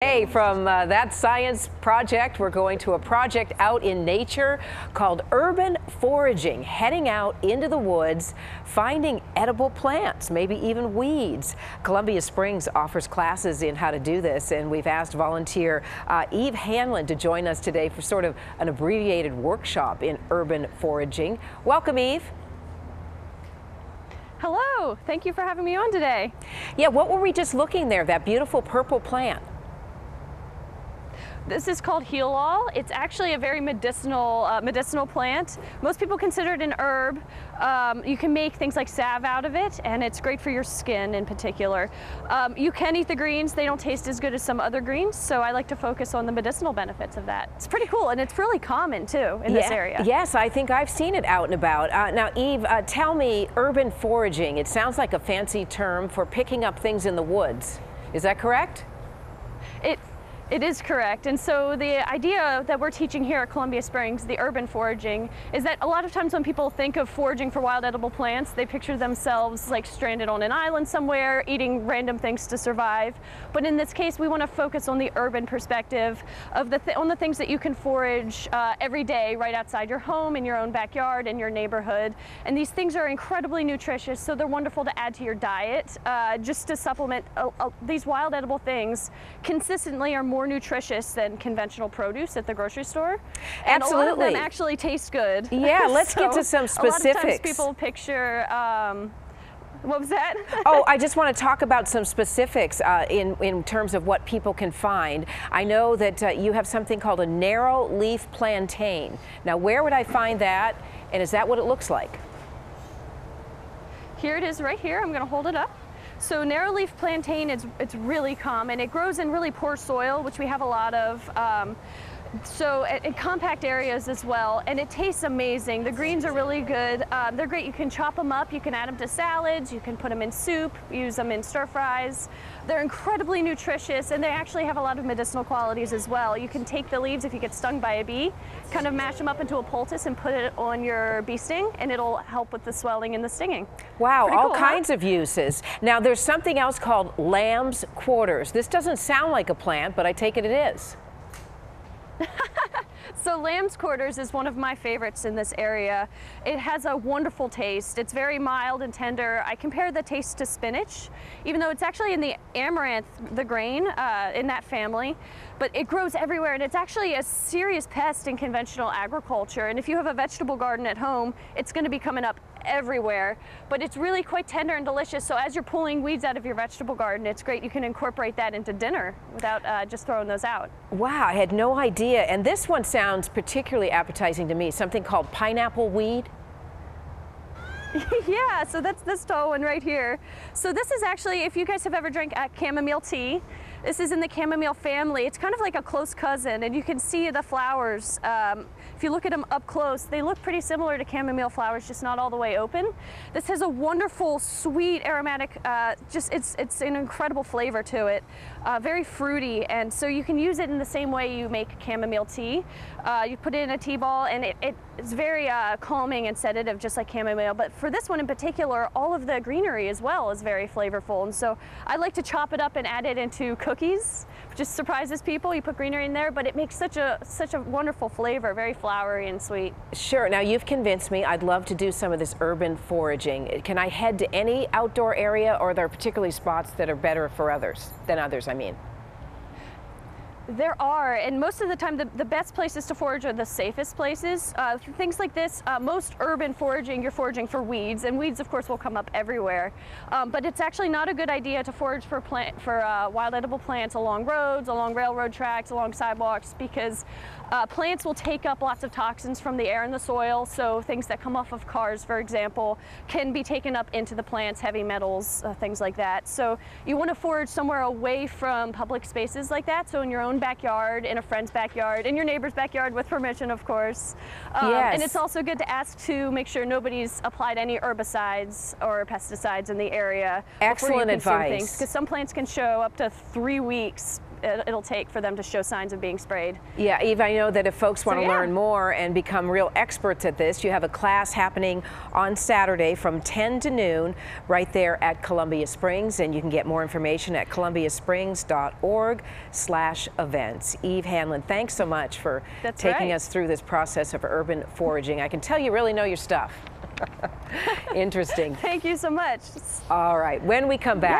Hey, from that science project, we're going to a project out in nature called urban foraging, heading out into the woods, finding edible plants, maybe even weeds. Columbia Springs offers classes in how to do this, and we've asked volunteer Eve Hanlon to join us today for sort of an abbreviated workshop in urban foraging. Welcome, Eve. Hello, thank you for having me on today. Yeah, what were we just looking there, that beautiful purple plant? This is called heal-all. It's actually a very medicinal plant. Most people consider it an herb. You can make things like salve out of it, and it's great for your skin in particular. You can eat the greens. They don't taste as good as some other greens, so I like to focus on the medicinal benefits of that. It's pretty cool, and it's really common too in this area. Yes, I think I've seen it out and about. Now, Eve, tell me, urban foraging, it sounds like a fancy term for picking up things in the woods. Is that correct? It is correct, and so the idea that we're teaching here at Columbia Springs, the urban foraging, is that a lot of times when people think of foraging for wild edible plants, they picture themselves like stranded on an island somewhere, eating random things to survive. But in this case, we want to focus on the urban perspective of on the things that you can forage every day right outside your home, in your own backyard, in your neighborhood. And these things are incredibly nutritious, so they're wonderful to add to your diet, just to supplement. These wild edible things consistently are more nutritious than conventional produce at the grocery store. And Absolutely. A lot of them actually taste good. Yeah, let's get to some specifics. A lot of times people picture, what was that? Oh, I just want to talk about some specifics in terms of what people can find. I know that you have something called a narrow leaf plantain. Now, where would I find that, and is that what it looks like? Here it is right here. I'm going to hold it up. So narrowleaf plantain, it's really common. It grows in really poor soil, which we have a lot of. So in compact areas as well, and it tastes amazing. The greens are really good. They're great. You can chop them up, you can add them to salads, you can put them in soup, use them in stir fries. They're incredibly nutritious, and they actually have a lot of medicinal qualities as well. You can take the leaves if you get stung by a bee, kind of mash them up into a poultice and put it on your bee sting, and it'll help with the swelling and the stinging. Wow, Pretty all cool, kinds of uses. Now, there's something else called lamb's quarters. This doesn't sound like a plant, but I take it it is. So lamb's quarters is one of my favorites in this area. It has a wonderful taste. It's very mild and tender. I compare the taste to spinach, even though it's actually in the amaranth, the grain, in that family. But it grows everywhere, and it's actually a serious pest in conventional agriculture. And if you have a vegetable garden at home, it's going to be coming up everywhere. But it's really quite tender and delicious. So as you're pulling weeds out of your vegetable garden, it's great. You can incorporate that into dinner without just throwing those out. Wow, I had no idea. And this one sounds particularly appetizing to me, something called pineapple weed. Yeah, so that's this tall one right here. So this is actually, if you guys have ever drank chamomile tea, this is in the chamomile family. It's kind of like a close cousin, and you can see the flowers. If you look at them up close, they look pretty similar to chamomile flowers, just not all the way open. This has a wonderful, sweet, aromatic, it's an incredible flavor to it. Very fruity, and so you can use it in the same way you make chamomile tea. You put it in a tea ball, and it's very calming and sedative, just like chamomile. But for this one in particular, all of the greenery as well is very flavorful. And so I like to chop it up and add it into cookies, which just surprises people. You put greenery in there, but it makes such a wonderful flavor, very flowery and sweet. Sure. Now, you've convinced me. I'd love to do some of this urban foraging. Can I head to any outdoor area, or are there particularly spots that are better for others than others, I mean? There are, and most of the time the best places to forage are the safest places. Things like this, most urban foraging, you're foraging for weeds, and weeds of course will come up everywhere. But it's actually not a good idea to forage for wild edible plants along roads, along railroad tracks, along sidewalks, because plants will take up lots of toxins from the air and the soil. So things that come off of cars, for example, can be taken up into the plants, heavy metals, things like that. So you want to forage somewhere away from public spaces like that, so in your own backyard, in a friend's backyard, in your neighbor's backyard with permission, of course. Yes. And it's also good to ask to make sure nobody's applied any herbicides or pesticides in the area. Excellent advice. Because some plants can show up to 3 weeks it'll take for them to show signs of being sprayed. Yeah, Eve, I know that if folks want to yeah. learn more and become real experts at this, you have a class happening on Saturday from 10 to noon right there at Columbia Springs, and you can get more information at columbiasprings.org/events. Eve Hanlon, thanks so much for taking us through this process of urban foraging. I can tell you really know your stuff. Interesting. Thank you so much. All right, when we come back.